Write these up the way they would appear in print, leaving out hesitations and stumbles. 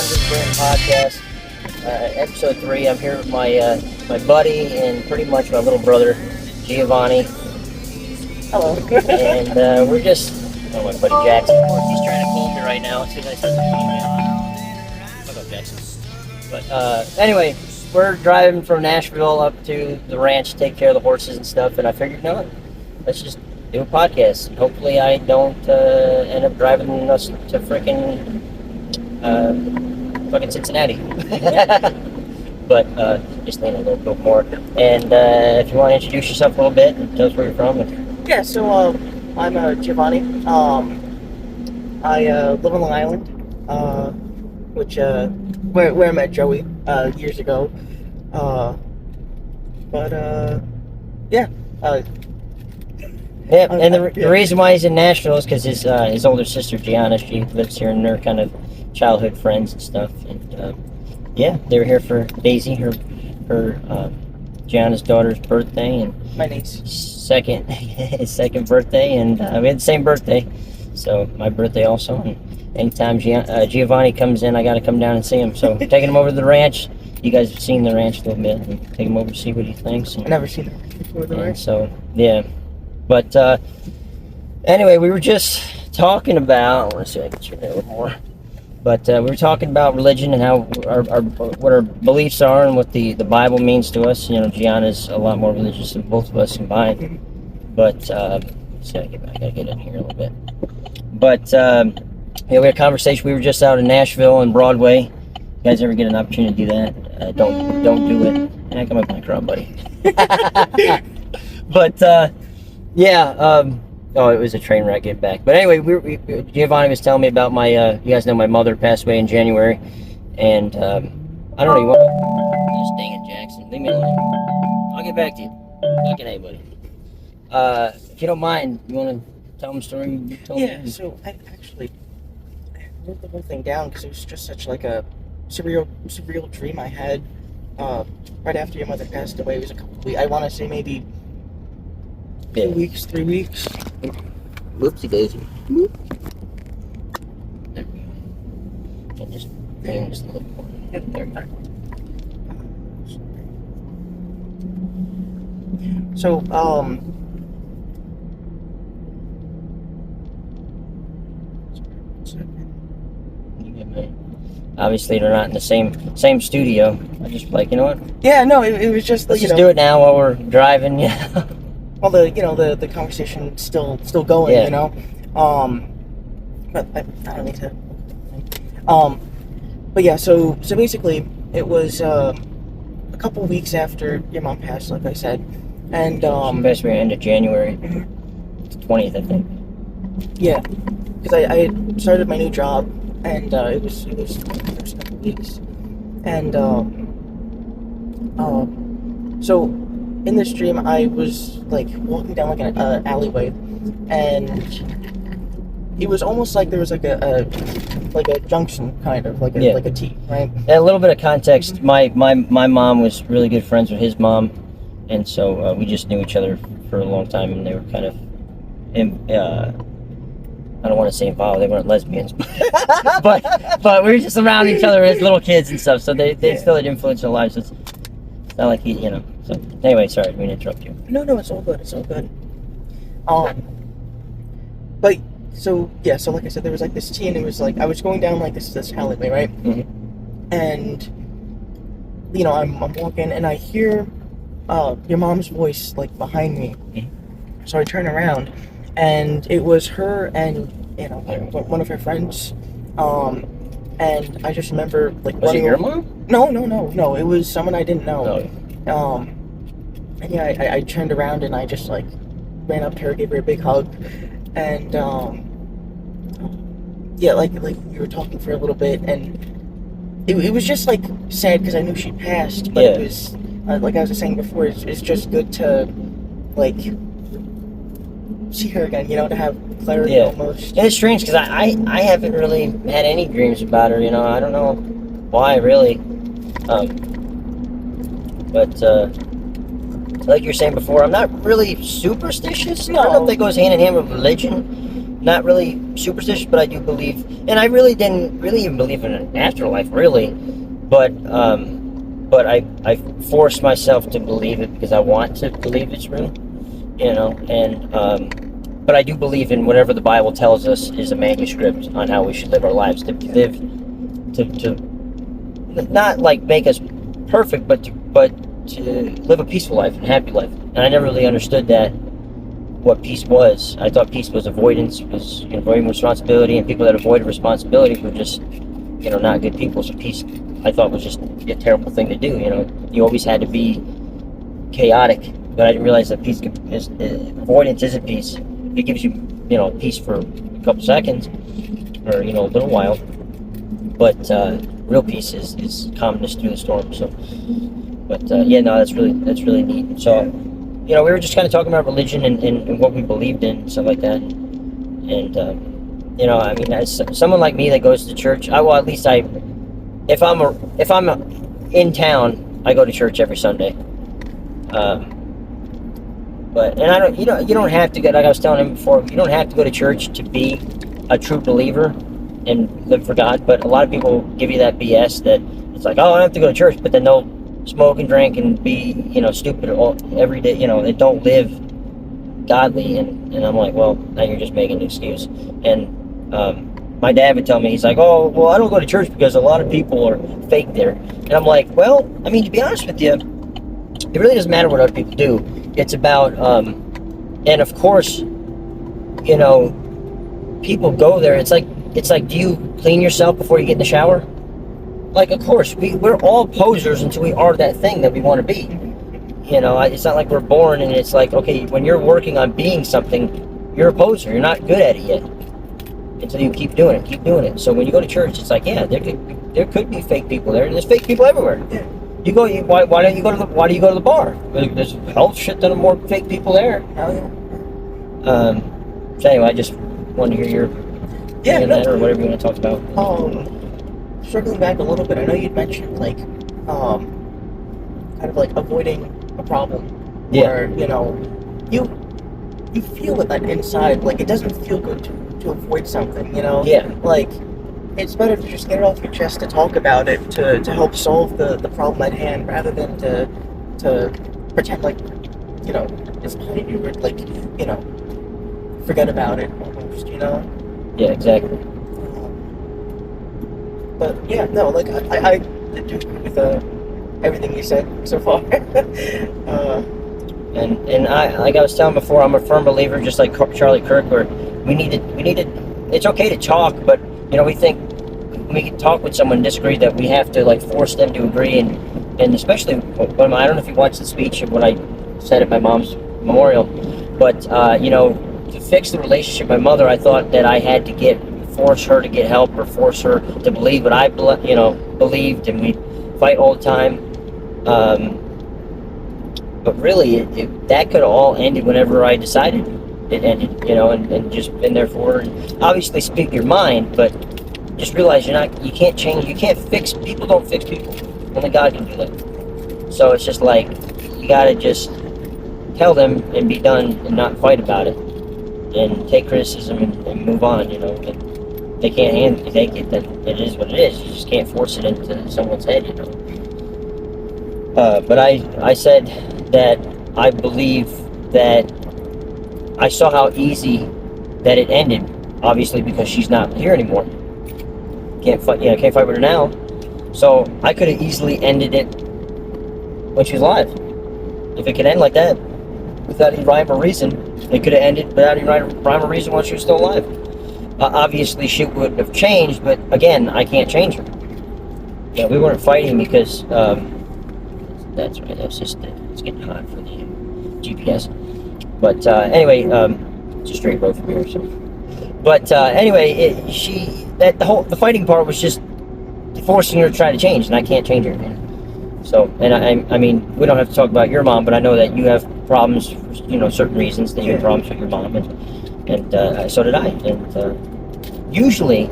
100 Grand Podcast, episode 3. I'm here with my my buddy and pretty much my little brother, Giovanni. Hello. And we're just, oh, my buddy Jackson. Of course, he's trying to call me right now. As soon as I start the email. Fuck up, Jackson. But anyway, we're driving from Nashville up to the ranch to take care of the horses and stuff. And I figured, you know what? Let's just do a podcast. And hopefully, I don't end up driving us to freaking Cincinnati. But just lean a little bit more. And if you want to introduce yourself a little bit and tell us where you're from. Yeah, so I'm Giovanni. I live on Long Island, which where I met Joey years ago. Yeah. Yeah, and the reason why he's in Nashville is because his older sister Gianna, she lives here, and they're kind of childhood friends and stuff. And yeah, they were here for Daisy, her Gianna's daughter's birthday, and my niece. His second birthday, and we had the same birthday, so my birthday also. And anytime Giovanni comes in, I got to come down and see him. So taking him over to the ranch. You guys have seen the ranch a little bit, and take him over to see what he thinks. I've never seen it before, the ranch. So yeah. But anyway, we were just talking about. Let's see if I can get you there a little more. But we were talking about religion and how what our beliefs are and what the Bible means to us. You know, Gianna's a lot more religious than both of us combined. But see, I gotta get in here a little bit. But yeah, we had a conversation. We were just out in Nashville and Broadway. You guys ever get an opportunity to do that? Don't do it. And I got my blanket on, buddy. But. Yeah, oh, it was a train wreck getting back. But anyway, Giovanni was telling me about my, you guys know my mother passed away in January. And, I don't know, you want just dang it, Jackson. Leave me alone. I'll get back to you. Fucking hey, buddy. If you don't mind, you want to tell them a story you told me? Yeah, so I wrote the whole thing down because it was just such like a surreal dream I had right after your mother passed away. It was a couple of weeks. I want to say maybe 2 weeks, 3 weeks. Whoopsie daisy. There we go. And just bang just a little more. There we go. So, obviously they're not in the same studio. I just like, you know what? Yeah, no, it was just let's just do it now while we're driving. Yeah. Well, the conversation's still going, yeah. You know. But I don't need to. But yeah, so basically it was a couple weeks after your mom passed, like I said, and she passed away end of January, mm-hmm. It's 20th, I think. Yeah, because I had started my new job, and it was the first couple weeks, and so in this dream I was like walking down like an alleyway, and it was almost like there was like a junction, kind of like a T, right? And a little bit of context. My mom was really good friends with his mom, and so we just knew each other for a long time, and they were kind of I don't want to say involved, they weren't lesbians, but we were just around each other as little kids and stuff, so they still had influence in our lives. It's not like he, you know. So anyway, sorry, I didn't mean to interrupt you. No, it's all good. It's all good. But so yeah, so like I said, there was like this T, and it was like I was going down like this alleyway, right? Mm-hmm. And you know, I'm walking, and I hear your mom's voice like behind me. Mm-hmm. So I turn around, and it was her and one of her friends. And I just remember like was it your mom? No. It was someone I didn't know. Oh. And yeah, I turned around and I just like ran up to her, gave her a big hug, and yeah, like we were talking for a little bit, and it was just like sad because I knew she passed, but it was like I was saying before, it's just good to like see her again, you know, to have clarity almost. And it's strange because I haven't really had any dreams about her, you know. I don't know why really, but like you're saying before, I'm not really superstitious. No. I don't know if that goes hand in hand with religion, not really superstitious, but I do believe, and I really didn't really even believe in an afterlife, really, but I forced myself to believe it because I want to believe it's real, and but I do believe in whatever the Bible tells us is a manuscript on how we should live our lives, to live, to not like make us perfect, but to live a peaceful life and happy life. And I never really understood that, what peace was. I thought peace was avoidance, was avoiding responsibility, and people that avoided responsibility were just, not good people. So peace, I thought, was just a terrible thing to do. You always had to be chaotic, but I didn't realize that avoidance isn't peace. It gives you, peace for a couple seconds, or a little while, but real peace is calmness through the storm. So, but that's really neat. So, we were just kind of talking about religion and what we believed in, stuff like that. And, as someone like me that goes to church, if I'm in town, I go to church every Sunday. And I don't, you don't have to go, like I was telling him before, you don't have to go to church to be a true believer and live for God. But a lot of people give you that BS that it's like, oh, I don't have to go to church, but then they'll smoke and drink and be, stupid every day, they don't live godly. And I'm like, well, now you're just making an excuse. And my dad would tell me, he's like, oh, well, I don't go to church because a lot of people are fake there. And I'm like, well, to be honest with you, it really doesn't matter what other people do. It's about, and of course, people go there. It's like, do you clean yourself before you get in the shower? Like, of course, we're all posers until we are that thing that we want to be. It's not like we're born and it's like, okay, when you're working on being something, you're a poser. You're not good at it yet until you keep doing it. So when you go to church, it's like, yeah, there could be fake people there, and there's fake people everywhere. Yeah. Why do you go to the bar? There's a hell of shit ton of more fake people there. Hell yeah. So anyway, I just wanted to hear your opinion on that, or whatever you want to talk about. Circling back a little bit, I know you'd mentioned kind of like avoiding a problem. Yeah. Where, you feel it like inside, like it doesn't feel good to avoid something, Yeah. Like, it's better to just get it off your chest, to talk about it, to help solve the problem at hand, rather than to pretend like, it's behind you, or like, forget about it almost, Yeah, exactly. But yeah, no, like I do agree with everything you said so far. And I, like I was telling before, I'm a firm believer, just like Charlie Kirk, where we need to. It's okay to talk, but we think when we can talk with someone and disagree, that we have to like force them to agree, and especially when I don't know if you watched the speech of what I said at my mom's memorial, but to fix the relationship with my mother, I thought that I had to force her to get help, or force her to believe what I believed, and we fight all the time. But really, that could have all ended whenever I decided it ended, and just been there for her. And obviously, speak your mind, but just realize you can't change, you can't fix people. Don't fix people. Only God can do that. So it's just like, you gotta just tell them and be done, and not fight about it, and take criticism and move on. If they can't take it, then it is what it is. You just can't force it into someone's head. But I said that I believe that I saw how easy that it ended, obviously, because she's not here anymore. Can't fight with her now. So I could have easily ended it when she was alive. If it could end like that, without any rhyme or reason, it could have ended without any rhyme or reason while she was still alive. Obviously, she would have changed, but again, I can't change her. We weren't fighting because that's right. That's just it's getting hot for the GPS. But anyway, it's a straight road from here. So, but anyway, the fighting part was just forcing her to try to change, and I can't change her. So, and I mean, we don't have to talk about your mom, but I know that you have problems for certain reasons. That you have problems with your mom, and so did I. And usually,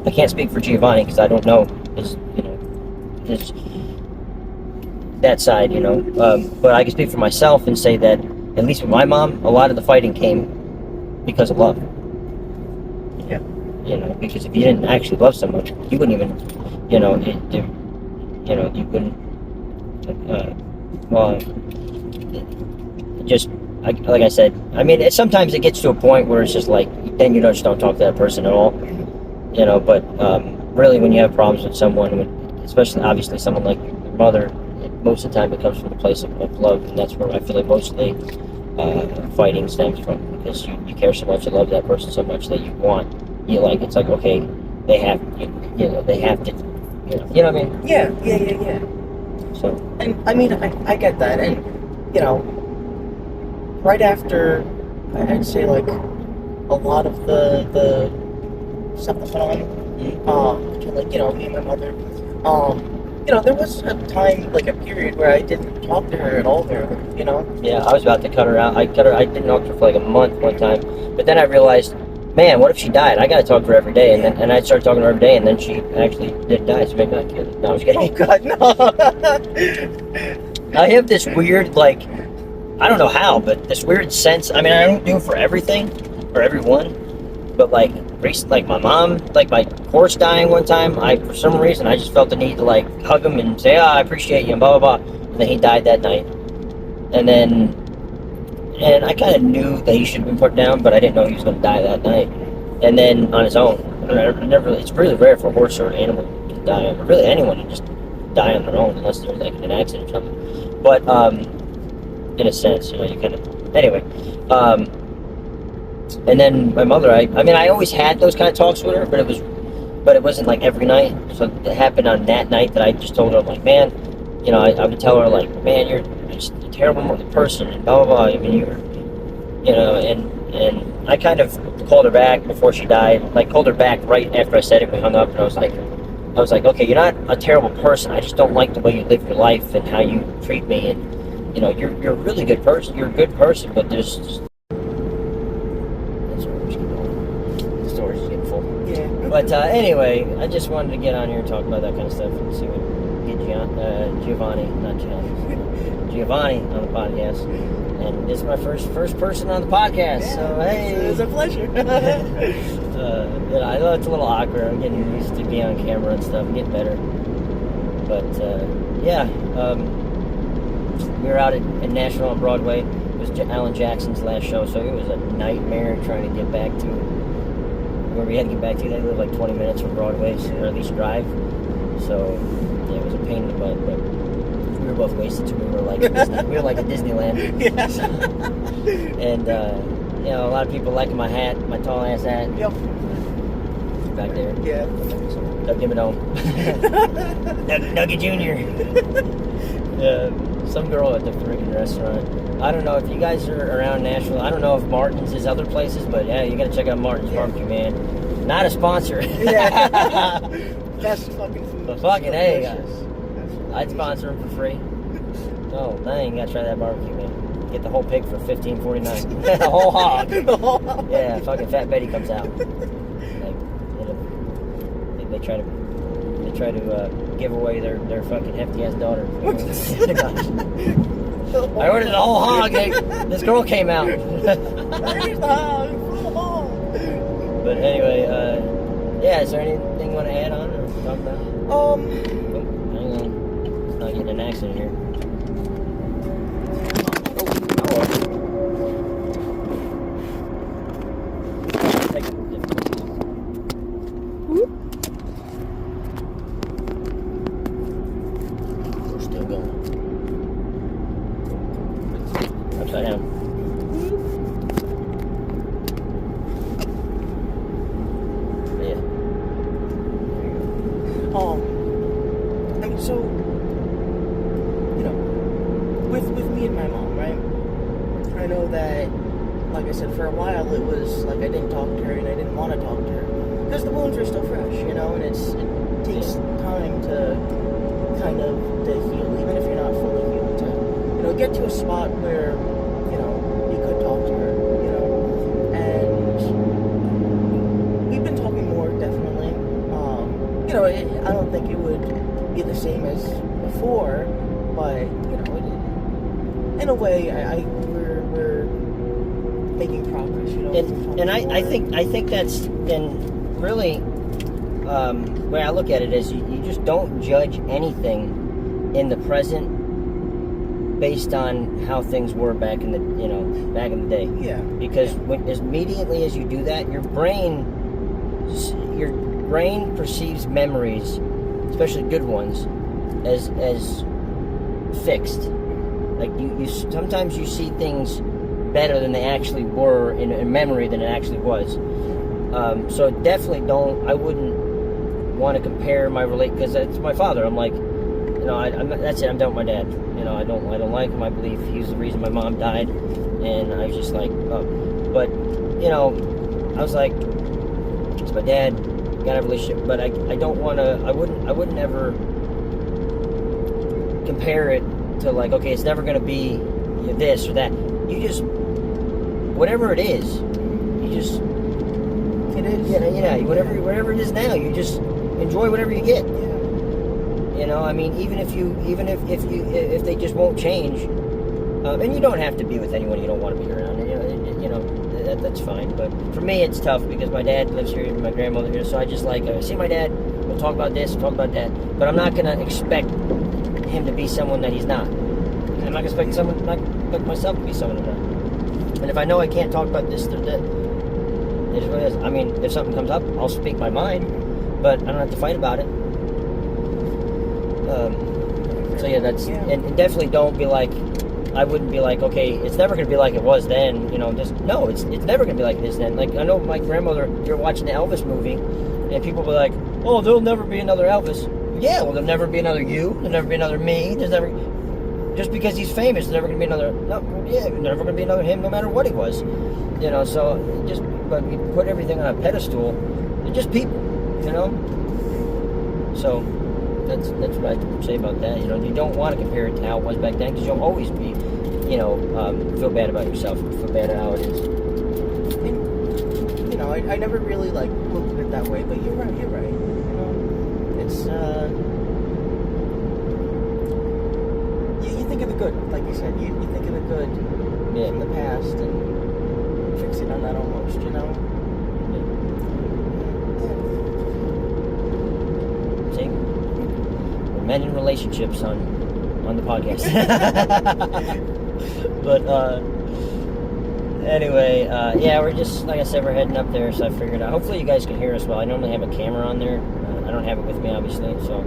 I can't speak for Giovanni because I don't know his that side, but I can speak for myself and say that at least with my mom, a lot of the fighting came because of love. Yeah. You know, because if you didn't actually love someone, you wouldn't even, you know, you wouldn't. Well, just like I said, I mean, sometimes it gets to a point where it's just like then you just don't talk to that person at all. You know, but really, when you have problems with someone, especially obviously someone like your mother, most of the time it comes from a place of love, and that's where I feel like most of the fighting stems from, because you care so much, you love that person so much that you like, it's like, okay, they have, they have to, you know what I mean? Yeah. So, And I mean, I get that, and you know, right after, I'd say like a lot of the stuff that went on, between like me and my mother, there was a time, like a period where I didn't talk to her at all. yeah, I was about to cut her out. I didn't talk to her for like a month one time, but then I realized, man, what if she died? I gotta talk to her every day, and I started talking to her every day, and then she actually did die, so maybe not kill her. No, I was kidding. Oh God, no. I have this weird, like, I don't know how, but this weird sense. I mean, I don't do it for everything, for everyone, but like my mom, like my horse dying one time, for some reason I just felt the need to like hug him and say, I appreciate you, and blah blah blah. And then he died that night, and I kind of knew that he should have been put down, but I didn't know he was going to die that night. And then on his own, it's really rare for a horse or an animal to die, or really anyone to just die on their own, unless they're like in an accident or something. But in a sense, you kind of, anyway. And then my mother, I mean, I always had those kind of talks with her, but it wasn't like every night. So it happened on that night that I just told her, I'm like, man, I would tell her like, man, you're just a terrible person, and blah blah blah. I mean, and I kind of called her back before she died. Like, called her back right after I said it. We hung up, and I was like, okay, you're not a terrible person. I just don't like the way you live your life and how you treat me, and you're a really good person. You're a good person, but there's just, the story's just getting full. Yeah. But anyway, I just wanted to get on here and talk about that kind of stuff and see what get Giovanni on the podcast. And this is my first person on the podcast, Yeah, so hey, it was a pleasure. I know it's a little awkward. I'm getting used to being on camera and stuff. I'm getting better. But we were out in Nashville on Broadway. It was Alan Jackson's last show, so it was a nightmare trying to get back to where we had to get back to. They live like 20 minutes from Broadway, or at least drive. So yeah, it was a pain in the butt, but we were both wasted, so we were like at Disneyland. Yeah. And a lot of people liking my hat, my tall ass hat. Yep. Back there. Yeah. Doug Dimmadome. Dougie Jr. Some girl at the freaking restaurant. I don't know if you guys are around Nashville. I don't know if Martin's is other places, but yeah, you gotta check out Martin's Barbecue, man. Not a sponsor. Yeah. Best fucking food. But fucking hey, Delicious. I'd sponsor him for free. Oh man, you gotta try that barbecue, man. Get the whole pig for $15.49. The whole hog. The whole hog. Yeah, fucking Fat Betty comes out. Like, they try to give away their fucking hefty ass daughter. I ordered the whole hog. This girl came out. There's the hog. Full hog. But anyway, yeah. Is there anything you want to add on or talk about? Oh, hang on. Let's not get in an accident here. We're still going. Upside down. Yeah. I mean, so, with me and my mom, right? I know that, like I said, for a while it was like I didn't talk to her and I didn't want to talk to her because the wounds were still fresh, and it takes time to kind of to heal, even if you're not fully healed, to get to a spot where you could talk to her, and we've been talking more, definitely. I don't think it would be the same as before, but in a way, we're making progress. You know. And I think that's, and really, the way I look at it is you just don't judge anything in the present based on how things were back in the day. Yeah. Because as immediately as you do that, your brain perceives memories, especially good ones, as fixed. Like you sometimes you see things better than they actually were in memory than it actually was. So definitely I wouldn't want to compare my because it's my father. I'm like, that's it. I'm done with my dad. I don't like him. I believe he's the reason my mom died, and I was just like, oh. But I was like, it's my dad. Got a relationship, but I don't want to. I wouldn't ever compare it to like, okay, it's never going to be this or that. You just, whatever it is, you just, it is. Whatever it is now, you just enjoy whatever you get. Yeah. I mean, even if they just won't change, and you don't have to be with anyone you don't want to be around. That's fine. But for me, it's tough because my dad lives here and my grandmother here, so I just like see my dad. We'll talk about this, we'll talk about that, but I'm not gonna expect him to be someone that he's not. I'm not expecting myself to be someone I'm not. And if I know I can't talk about this or that, it is what it is. I mean, if something comes up, I'll speak my mind, but I don't have to fight about it. So yeah, and definitely don't be like, I wouldn't be like, okay, it's never going to be like it was then, it's never going to be like this then. Like, I know my grandmother, you're watching the Elvis movie, and people will be like, oh, there'll never be another Elvis. Yeah, well, there'll never be another you, there'll never be another me, just because he's famous, there's never going to be another, there's never going to be another him, no matter what he was. But we put everything on a pedestal, they're just people, So, that's what I say about that. You don't want to compare it to how it was back then, because you'll always be, feel bad about yourself, feel bad at how it is. I never really looked at it that way, but you're right. It's you think of the good, like you said. You think of the good in the past and fix it on that almost. See, we're men in relationships on the podcast. But anyway, we're just, like I said, we're heading up there, so I figured out, hopefully you guys can hear us well. I normally have a camera on there. I don't have it with me, obviously, so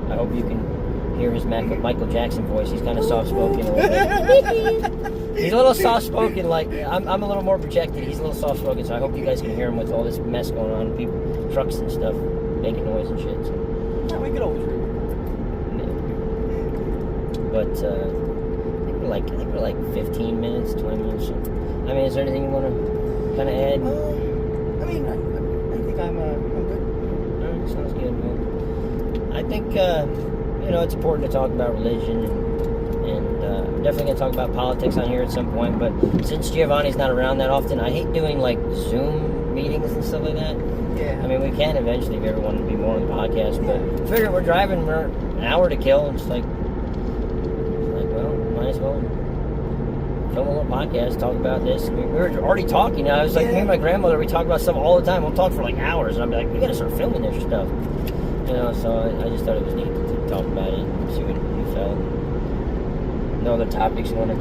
I hope you can hear his Michael Jackson voice. He's kind of soft-spoken a little bit. He's a little soft-spoken, like, I'm a little more projected. He's a little soft-spoken, so I hope you guys can hear him with all this mess going on, people, trucks and stuff, making noise and shit. So. Yeah, we could always record. But, I think we're like 15 minutes, 20 minutes. So. I mean, is there anything you want to kind of add? I think I'm good. All right, sounds good, man. I think, it's important to talk about religion, and definitely going to talk about politics on here at some point, but since Giovanni's not around that often, I hate doing, Zoom meetings and stuff like that. Yeah. I mean, we can eventually if everyone to be more on the podcast, but I figure we're driving, we're an hour to kill, and it's like, well, might as well film a little podcast, talk about this. I mean, we were already talking. I was like, me and my grandmother, we talk about stuff all the time. We'll talk for hours, and I'd be like, we gotta start filming this stuff. So I just thought it was neat to talk about it and see what you felt. No other topics you want to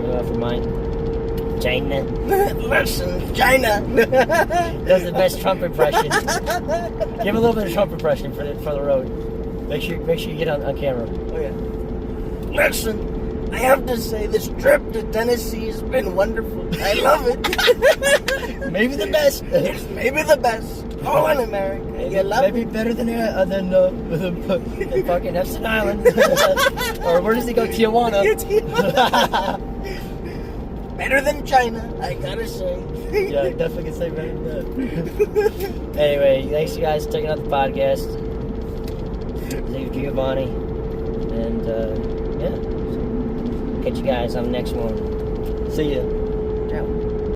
get off your mind? China. Listen, China. Does the best Trump impression. Give a little bit of Trump impression for the road. Make sure you get on camera. Oh yeah. Listen, I have to say this trip to Tennessee has been wonderful. I love it. Maybe the best. It's maybe the best. All in America. Maybe better than fucking Epstein Island. Or where does he go? Tijuana. Better than China, I gotta say. Yeah, definitely can say better than that. Anyway, thanks you guys for checking out the podcast. This is Giovanni. And catch you guys on the next one. See ya.